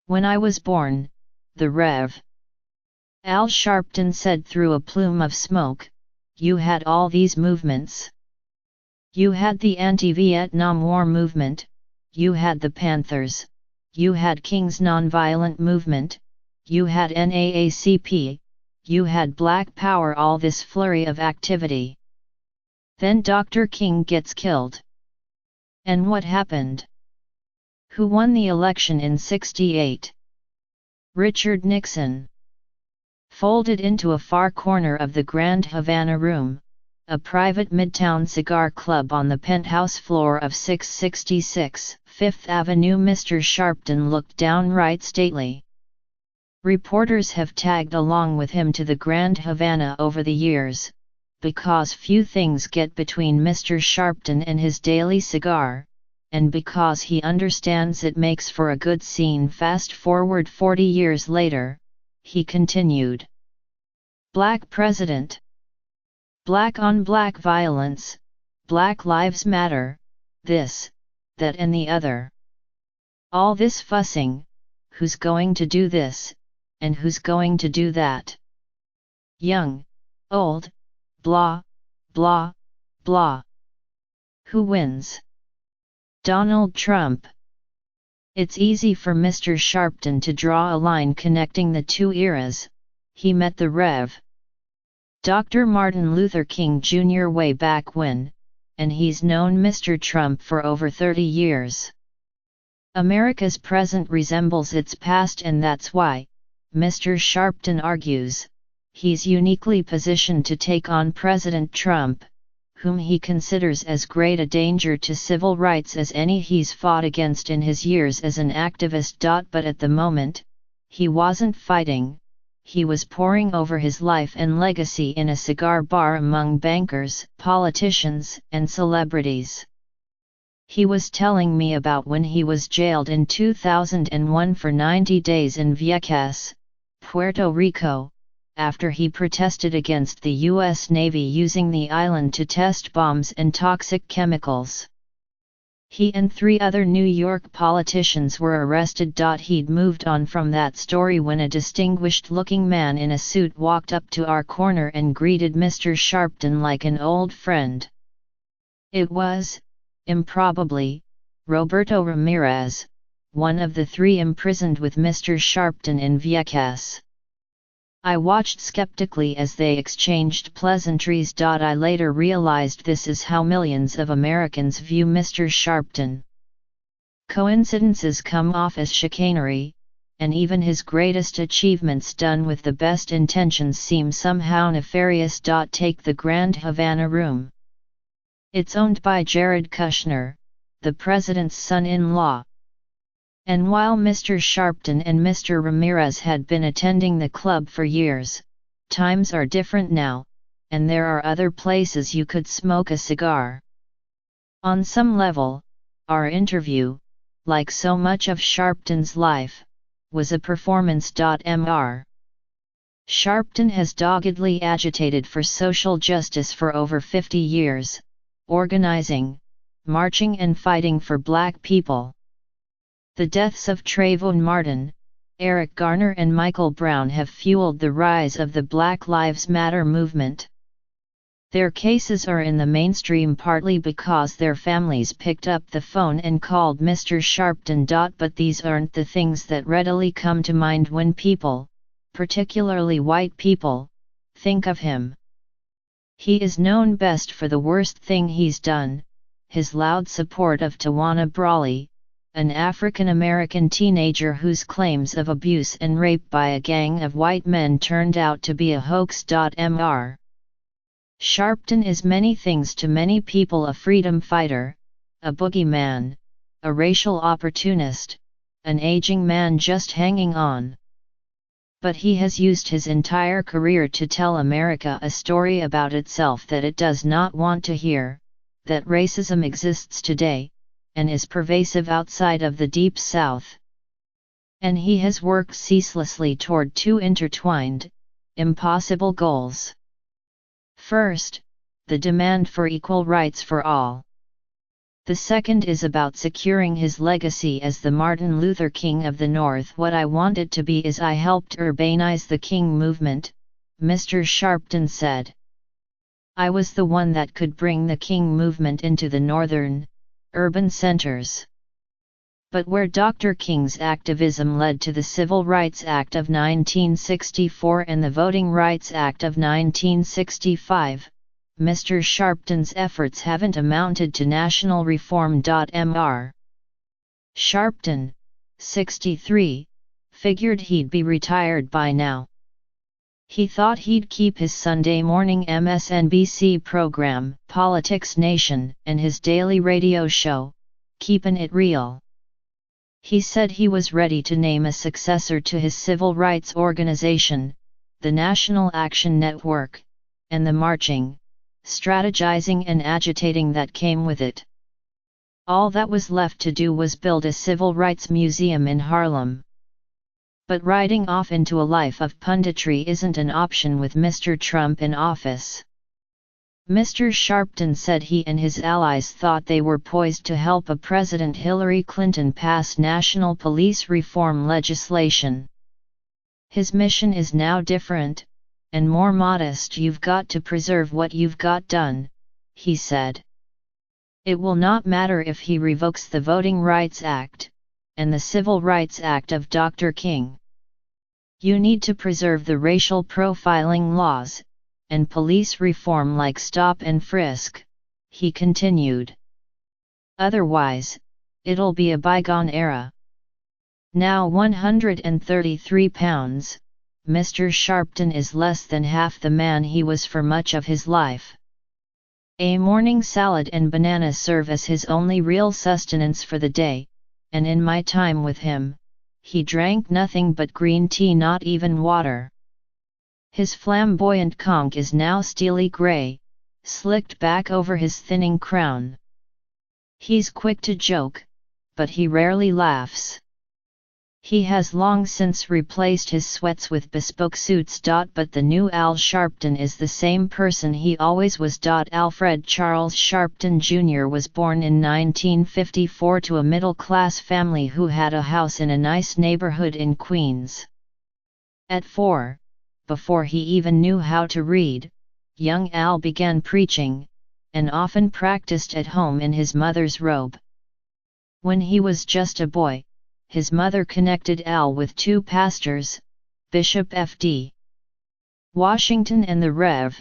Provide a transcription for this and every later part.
When I was born, the Rev. Al Sharpton said through a plume of smoke, you had all these movements. You had the anti-Vietnam War movement, you had the Panthers, you had King's Nonviolent Movement, you had NAACP, you had Black Power, all this flurry of activity. Then Dr. King gets killed. And what happened? Who won the election in '68? Richard Nixon. Folded into a far corner of the Grand Havana Room, a private midtown cigar club on the penthouse floor of 666 Fifth Avenue, Mr. Sharpton looked downright stately. Reporters have tagged along with him to the Grand Havana over the years, because few things get between Mr. Sharpton and his daily cigar, and because he understands it makes for a good scene. Fast forward 40 years later, he continued. Black president. Black on black violence, Black Lives Matter, this, that and the other. All this fussing, who's going to do this, and who's going to do that? Young, old, blah, blah, blah. Who wins? Donald Trump. It's easy for Mr. Sharpton to draw a line connecting the two eras. He met the Rev. Dr. Martin Luther King Jr. way back when, and he's known Mr. Trump for over 30 years. America's present resembles its past, and that's why, Mr. Sharpton argues, he's uniquely positioned to take on President Trump, whom he considers as great a danger to civil rights as any he's fought against in his years as an activist. But at the moment, he wasn't fighting, he was poring over his life and legacy in a cigar bar among bankers, politicians, and celebrities. He was telling me about when he was jailed in 2001 for 90 days in Vieques, Puerto Rico, after he protested against the U.S. Navy using the island to test bombs and toxic chemicals. He and 3 other New York politicians were arrested. He'd moved on from that story when a distinguished-looking man in a suit walked up to our corner and greeted Mr. Sharpton like an old friend. It was, improbably, Roberto Ramirez, one of the 3 imprisoned with Mr. Sharpton in Vieques. I watched skeptically as they exchanged pleasantries. I later realized this is how millions of Americans view Mr. Sharpton. Coincidences come off as chicanery, and even his greatest achievements done with the best intentions seem somehow nefarious. Take the Grand Havana Room. It's owned by Jared Kushner, the president's son-in-law. And while Mr. Sharpton and Mr. Ramirez had been attending the club for years, times are different now, and there are other places you could smoke a cigar. On some level, our interview, like so much of Sharpton's life, was a performance. Mr. Sharpton has doggedly agitated for social justice for over 50 years, organizing, marching and fighting for Black people. The deaths of Trayvon Martin, Eric Garner and Michael Brown have fueled the rise of the Black Lives Matter movement. Their cases are in the mainstream partly because their families picked up the phone and called Mr. Sharpton. But these aren't the things that readily come to mind when people, particularly white people, think of him. He is known best for the worst thing he's done, his loud support of Tawana Brawley, an African-American teenager whose claims of abuse and rape by a gang of white men turned out to be a hoax. Mr. Sharpton is many things to many people: a freedom fighter, a boogeyman, a racial opportunist, an aging man just hanging on. But he has used his entire career to tell America a story about itself that it does not want to hear, that racism exists today, and is pervasive outside of the Deep South. And he has worked ceaselessly toward 2 intertwined, impossible goals. First, the demand for equal rights for all. The second is about securing his legacy as the Martin Luther King of the North. What I want it to be is I helped urbanize the King movement, Mr. Sharpton said. I was the one that could bring the King movement into the northern, urban centers. But where Dr. King's activism led to the Civil Rights Act of 1964 and the Voting Rights Act of 1965, Mr. Sharpton's efforts haven't amounted to national reform. Mr. Sharpton, 63, figured he'd be retired by now. He thought he'd keep his Sunday morning MSNBC program, Politics Nation, and his daily radio show, Keepin' It Real. He said he was ready to name a successor to his civil rights organization, the National Action Network, and the marching, strategizing and agitating that came with it. All that was left to do was build a civil rights museum in Harlem. But riding off into a life of punditry isn't an option with Mr. Trump in office. Mr. Sharpton said he and his allies thought they were poised to help a President Hillary Clinton pass national police reform legislation. His mission is now different, and more modest. You've got to preserve what you've got done, he said. It will not matter if he revokes the Voting Rights Act, and the Civil Rights Act of Dr. King. You need to preserve the racial profiling laws, and police reform like stop and frisk, he continued. Otherwise, it'll be a bygone era. Now 133 pounds, Mr. Sharpton is less than half the man he was for much of his life. A morning salad and bananas serve as his only real sustenance for the day, and in my time with him, he drank nothing but green tea, not even water. His flamboyant conch is now steely gray, slicked back over his thinning crown. He's quick to joke, but he rarely laughs. He has long since replaced his sweats with bespoke suits. But the new Al Sharpton is the same person he always was. Alfred Charles Sharpton Jr. was born in 1954 to a middle-class family who had a house in a nice neighborhood in Queens. At 4, before he even knew how to read, young Al began preaching, and often practiced at home in his mother's robe. When he was just a boy, his mother connected Al with two pastors, Bishop F.D. Washington and the Rev.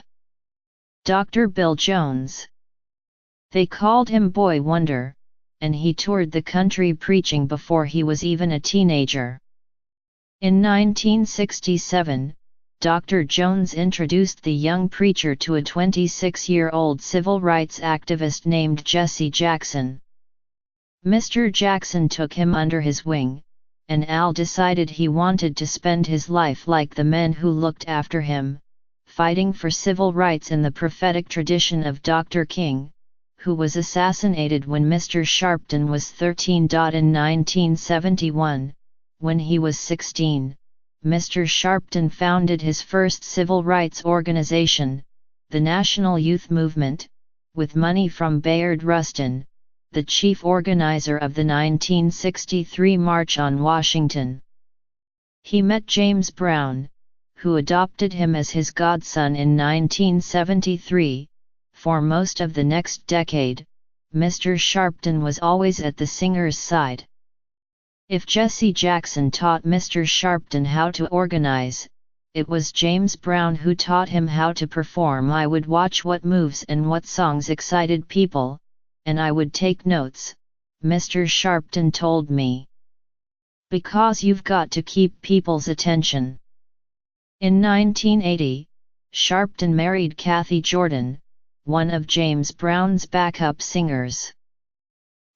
Dr. Bill Jones. They called him Boy Wonder, and he toured the country preaching before he was even a teenager. In 1967, Dr. Jones introduced the young preacher to a 26-year-old civil rights activist named Jesse Jackson. Mr. Jackson took him under his wing, and Al decided he wanted to spend his life like the men who looked after him, fighting for civil rights in the prophetic tradition of Dr. King, who was assassinated when Mr. Sharpton was 13. In 1971, when he was 16, Mr. Sharpton founded his first civil rights organization, the National Youth Movement, with money from Bayard Rustin, the chief organizer of the 1963 March on Washington. He met James Brown, who adopted him as his godson in 1973. For most of the next decade, Mr. Sharpton was always at the singer's side. If Jesse Jackson taught Mr. Sharpton how to organize, it was James Brown who taught him how to perform. I would watch what moves and what songs excited people, and I would take notes, Mr. Sharpton told me. Because you've got to keep people's attention. In 1980, Sharpton married Kathy Jordan, one of James Brown's backup singers.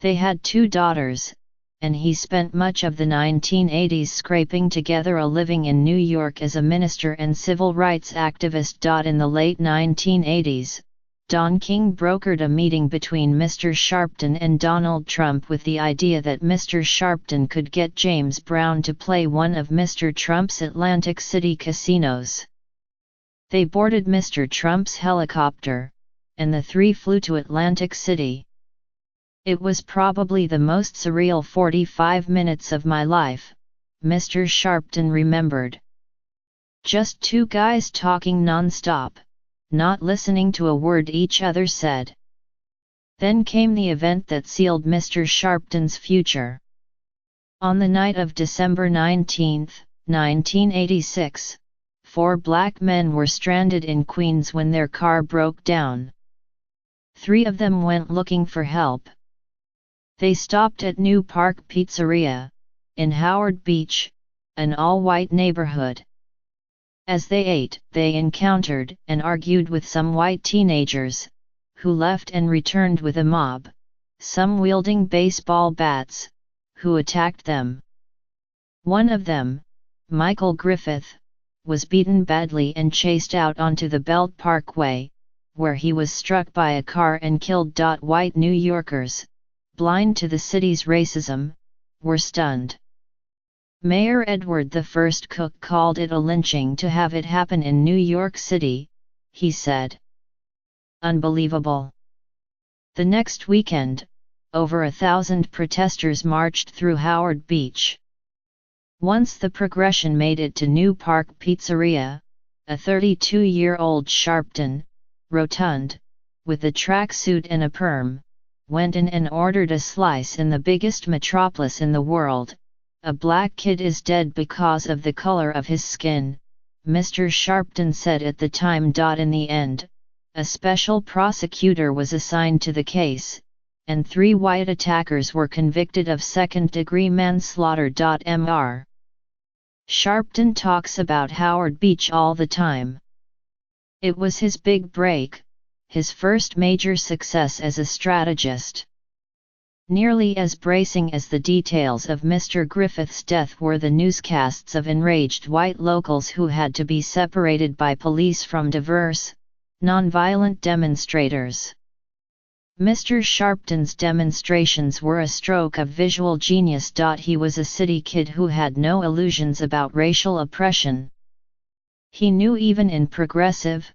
They had 2 daughters, and he spent much of the 1980s scraping together a living in New York as a minister and civil rights activist. In the late 1980s, Don King brokered a meeting between Mr. Sharpton and Donald Trump with the idea that Mr. Sharpton could get James Brown to play one of Mr. Trump's Atlantic City casinos. They boarded Mr. Trump's helicopter, and the 3 flew to Atlantic City. It was probably the most surreal 45 minutes of my life, Mr. Sharpton remembered. Just two guys talking non-stop, not listening to a word each other said. Then came the event that sealed Mr. Sharpton's future. On the night of December 19, 1986, 4 black men were stranded in Queens when their car broke down. 3 of them went looking for help. They stopped at New Park Pizzeria, in Howard Beach, an all-white neighborhood. As they ate, they encountered and argued with some white teenagers, who left and returned with a mob, some wielding baseball bats, who attacked them. One of them, Michael Griffith, was beaten badly and chased out onto the Belt Parkway, where he was struck by a car and killed. White New Yorkers, blind to the city's racism, were stunned. Mayor Edward I. Cook called it a lynching to have it happen in New York City, he said. Unbelievable. The next weekend, over 1,000 protesters marched through Howard Beach. Once the progression made it to New Park Pizzeria, a 32-year-old Sharpton, rotund, with a tracksuit and a perm, went in and ordered a slice in the biggest metropolis in the world. A black kid is dead because of the color of his skin, Mr. Sharpton said at the time. In the end, a special prosecutor was assigned to the case, and 3 white attackers were convicted of second-degree manslaughter. Mr. Sharpton talks about Howard Beach all the time. It was his big break, his first major success as a strategist. Nearly as bracing as the details of Mr. Griffith's death were the newscasts of enraged white locals who had to be separated by police from diverse, nonviolent demonstrators. Mr. Sharpton's demonstrations were a stroke of visual genius. He was a city kid who had no illusions about racial oppression. He knew even in progressive,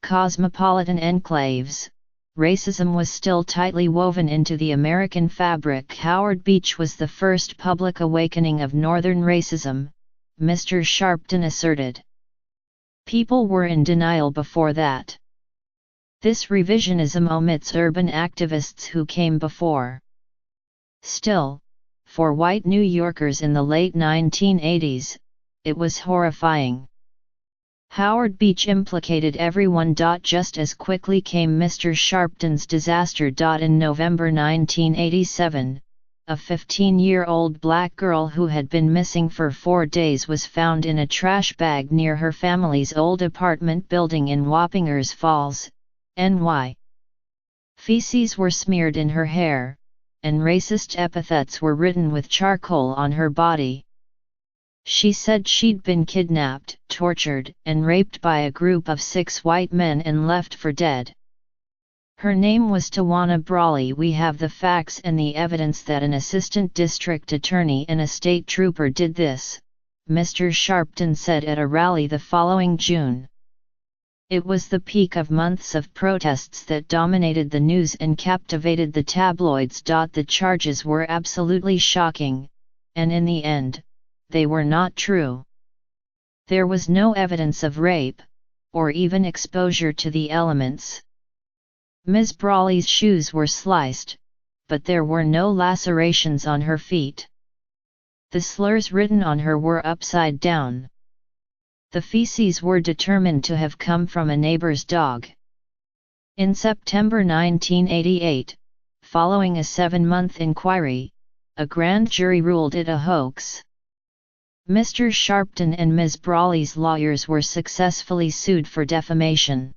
cosmopolitan enclaves, racism was still tightly woven into the American fabric. Howard Beach was the first public awakening of Northern racism, Mr. Sharpton asserted. People were in denial before that. This revisionism omits urban activists who came before. Still, for white New Yorkers in the late 1980s, it was horrifying. Howard Beach implicated everyone. Just as quickly came Mr. Sharpton's disaster. In November 1987, a 15-year-old black girl who had been missing for 4 days was found in a trash bag near her family's old apartment building in Wappingers Falls, NY. Feces were smeared in her hair, and racist epithets were written with charcoal on her body. She said she'd been kidnapped, tortured, and raped by a group of 6 white men and left for dead. Her name was Tawana Brawley. We have the facts and the evidence that an assistant district attorney and a state trooper did this, Mr. Sharpton said at a rally the following June. It was the peak of months of protests that dominated the news and captivated the tabloids. The charges were absolutely shocking, and in the end, they were not true. There was no evidence of rape, or even exposure to the elements. Ms. Brawley's shoes were sliced, but there were no lacerations on her feet. The slurs written on her were upside down. The feces were determined to have come from a neighbor's dog. In September 1988, following a 7-month inquiry, a grand jury ruled it a hoax. Mr. Sharpton and Ms. Brawley's lawyers were successfully sued for defamation.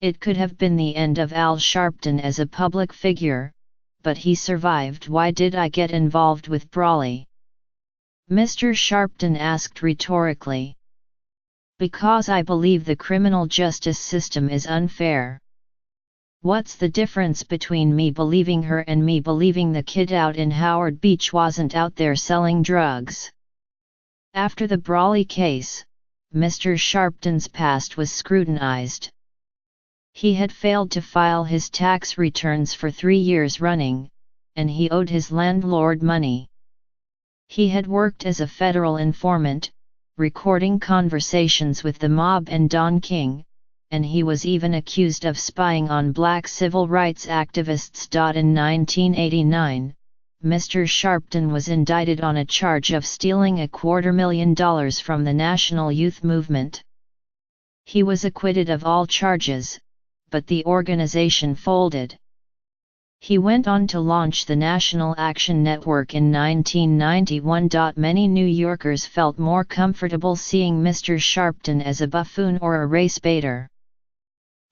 It could have been the end of Al Sharpton as a public figure, but he survived. Why did I get involved with Brawley? Mr. Sharpton asked rhetorically. Because I believe the criminal justice system is unfair. What's the difference between me believing her and me believing the kid out in Howard Beach wasn't out there selling drugs? After the Brawley case, Mr. Sharpton's past was scrutinized. He had failed to file his tax returns for 3 years running, and he owed his landlord money. He had worked as a federal informant, recording conversations with the mob and Don King, and he was even accused of spying on black civil rights activists. In 1989, Mr. Sharpton was indicted on a charge of stealing $250,000 from the National Youth Movement. He was acquitted of all charges, but the organization folded. He went on to launch the National Action Network in 1991. Many New Yorkers felt more comfortable seeing Mr. Sharpton as a buffoon or a race baiter.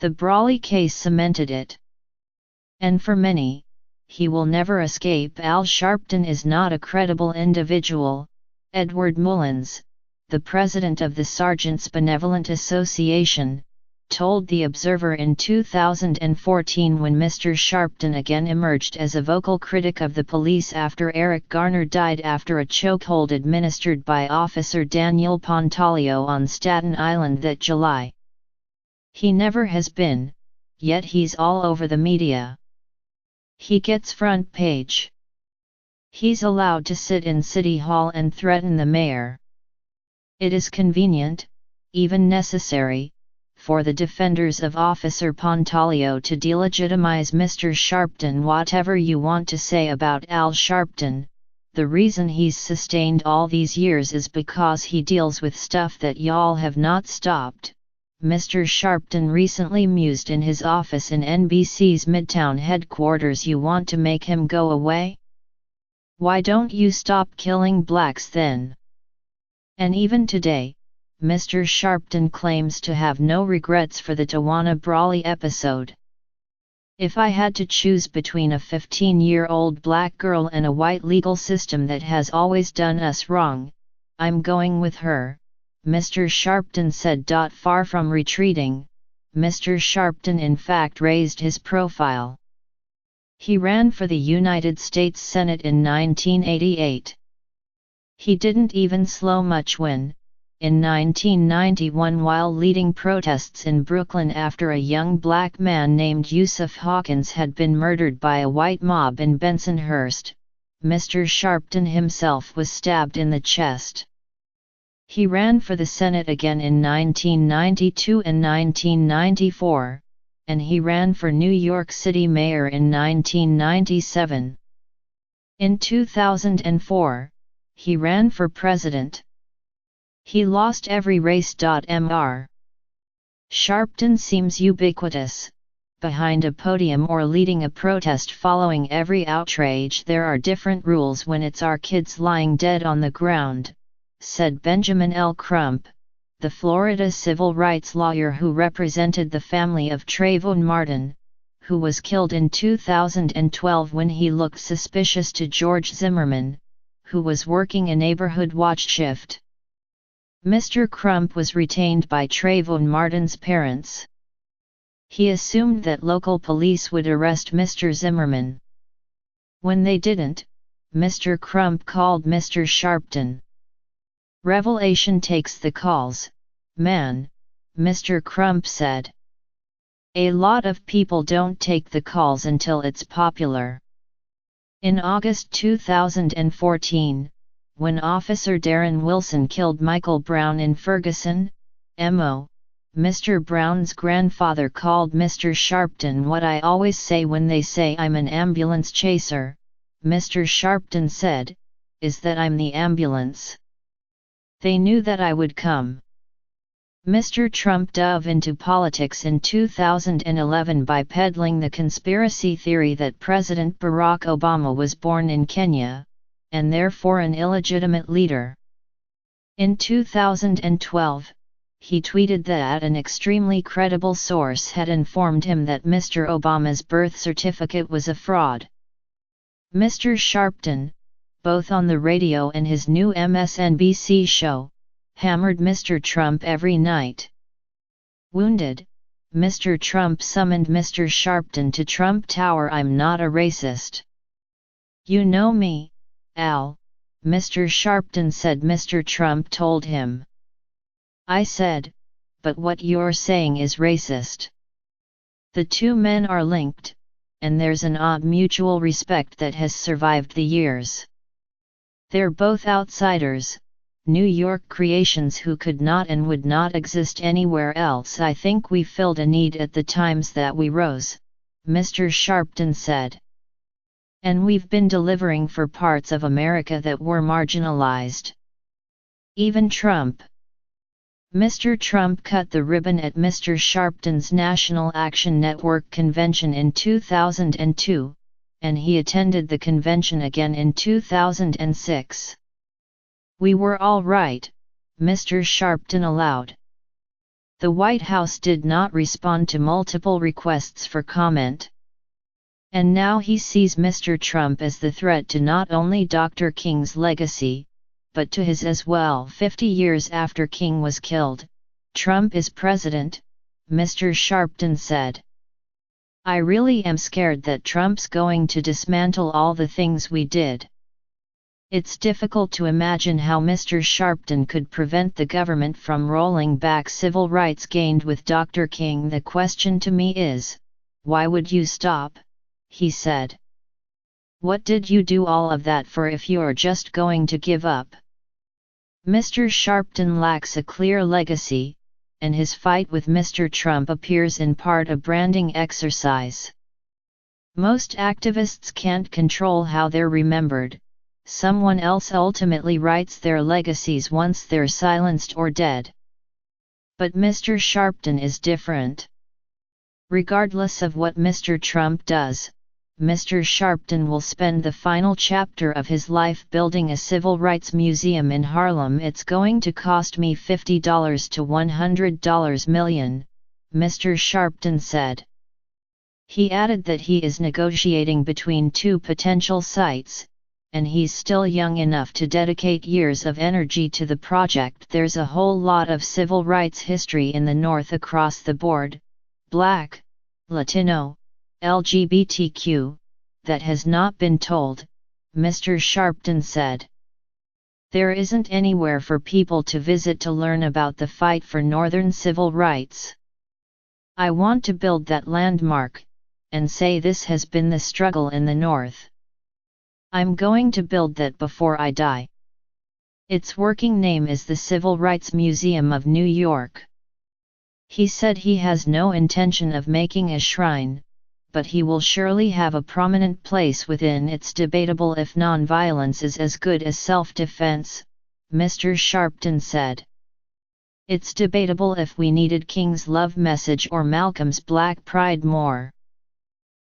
The Brawley case cemented it. And for many, he will never escape. Al Sharpton is not a credible individual, Edward Mullins, the president of the Sergeants Benevolent Association, told The Observer in 2014 when Mr. Sharpton again emerged as a vocal critic of the police after Eric Garner died after a chokehold administered by Officer Daniel Pontalio on Staten Island that July. He never has been, yet he's all over the media. He gets front page. He's allowed to sit in City Hall and threaten the mayor. It is convenient, even necessary, for the defenders of Officer Pontalio to delegitimize Mr. Sharpton. Whatever you want to say about Al Sharpton, the reason he's sustained all these years is because he deals with stuff that y'all have not stopped, Mr. Sharpton recently mused in his office in NBC's Midtown headquarters. You want to make him go away? Why don't you stop killing blacks then? And even today, Mr. Sharpton claims to have no regrets for the Tawana Brawley episode. If I had to choose between a 15-year-old black girl and a white legal system that has always done us wrong, I'm going with her, Mr. Sharpton said. Far from retreating, Mr. Sharpton in fact raised his profile. He ran for the United States Senate in 1988. He didn't even slow much when, in 1991, while leading protests in Brooklyn after a young black man named Yusuf Hawkins had been murdered by a white mob in Bensonhurst, Mr. Sharpton himself was stabbed in the chest. He ran for the Senate again in 1992 and 1994, and he ran for New York City mayor in 1997. In 2004, he ran for president. He lost every race. Mr. Sharpton seems ubiquitous, behind a podium or leading a protest following every outrage. There are different rules when it's our kids lying dead on the ground, said Benjamin L. Crump, the Florida civil rights lawyer who represented the family of Trayvon Martin, who was killed in 2012 when he looked suspicious to George Zimmerman, who was working a neighborhood watch shift. Mr. Crump was retained by Trayvon Martin's parents. He assumed that local police would arrest Mr. Zimmerman. When they didn't, Mr. Crump called Mr. Sharpton. Revelation takes the calls, man, Mr. Crump said. A lot of people don't take the calls until it's popular. In August 2014, when Officer Darren Wilson killed Michael Brown in Ferguson, MO, Mr. Brown's grandfather called Mr. Sharpton. What I always say when they say I'm an ambulance chaser, Mr. Sharpton said, is that I'm the ambulance. They knew that I would come. Mr. Trump dove into politics in 2011 by peddling the conspiracy theory that President Barack Obama was born in Kenya, and therefore an illegitimate leader. In 2012, he tweeted that an extremely credible source had informed him that Mr. Obama's birth certificate was a fraud. Mr. Sharpton, both on the radio and his new MSNBC show, hammered Mr. Trump every night. Wounded, Mr. Trump summoned Mr. Sharpton to Trump Tower. I'm not a racist. You know me, Al, Mr. Sharpton said. Mr. Trump told him. I said, but what you're saying is racist. The two men are linked, and there's an odd mutual respect that has survived the years. They're both outsiders, New York creations who could not and would not exist anywhere else. I think we filled a need at the times that we rose, Mr. Sharpton said. And we've been delivering for parts of America that were marginalized. Even Trump. Mr. Trump cut the ribbon at Mr. Sharpton's National Action Network convention in 2002, and he attended the convention again in 2006. We were all right, Mr. Sharpton allowed. The White House did not respond to multiple requests for comment. And now he sees Mr. Trump as the threat to not only Dr. King's legacy, but to his as well. 50 years after King was killed, Trump is president, Mr. Sharpton said. I really am scared that Trump's going to dismantle all the things we did. It's difficult to imagine how Mr. Sharpton could prevent the government from rolling back civil rights gained with Dr. King. The question to me is, why would you stop? He said. What did you do all of that for if you're just going to give up? Mr. Sharpton lacks a clear legacy, and his fight with Mr. Trump appears in part a branding exercise. Most activists can't control how they're remembered. Someone else ultimately writes their legacies once they're silenced or dead. But Mr. Sharpton is different. Regardless of what Mr. Trump does, Mr. Sharpton will spend the final chapter of his life building a civil rights museum in Harlem. It's going to cost me $50 to $100 million, Mr. Sharpton said. He added that he is negotiating between two potential sites, and he's still young enough to dedicate years of energy to the project. There's a whole lot of civil rights history in the North across the board, Black, Latino, LGBTQ, that has not been told, Mr. Sharpton said. There isn't anywhere for people to visit to learn about the fight for Northern civil rights. I want to build that landmark, and say this has been the struggle in the North. I'm going to build that before I die. Its working name is the Civil Rights Museum of New York. He said he has no intention of making a shrine, but he will surely have a prominent place within. It's debatable if nonviolence is as good as self-defense, Mr. Sharpton said. It's debatable if we needed King's love message or Malcolm's Black Pride more.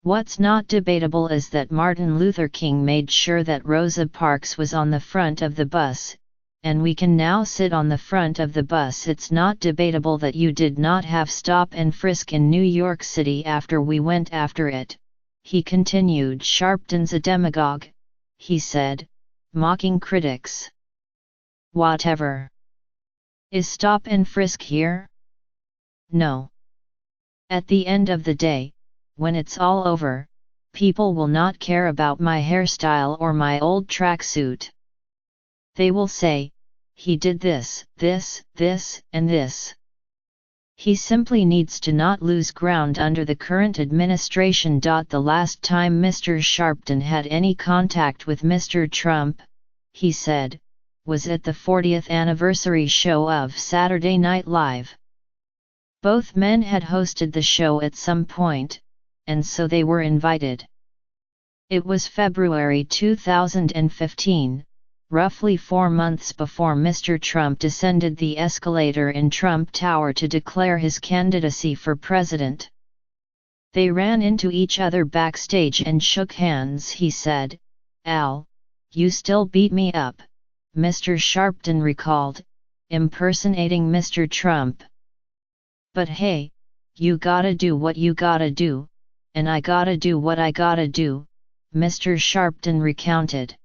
What's not debatable is that Martin Luther King made sure that Rosa Parks was on the front of the bus, and we can now sit on the front of the bus. It's not debatable that you did not have stop and frisk in New York City after we went after it, he continued. Sharpton's a demagogue, he said, mocking critics. Whatever. Is stop and frisk here? No. At the end of the day, when it's all over, people will not care about my hairstyle or my old tracksuit. They will say, he did this, this, and this. He simply needs to not lose ground under the current administration. The last time Mr. Sharpton had any contact with Mr. Trump, he said, was at the 40th anniversary show of Saturday Night Live. Both men had hosted the show at some point, and so they were invited. It was February 2015. Roughly 4 months before Mr. Trump descended the escalator in Trump Tower to declare his candidacy for president. They ran into each other backstage and shook hands. He said, "Al, you still beat me up," Mr. Sharpton recalled, impersonating Mr. Trump. "But hey, you gotta do what you gotta do, and I gotta do what I gotta do," Mr. Sharpton recounted.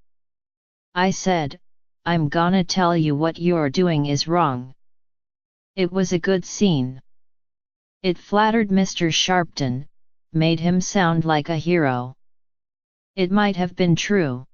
"I said, I'm gonna tell you what you're doing is wrong." It was a good scene. It flattered Mr. Sharpton, made him sound like a hero. It might have been true.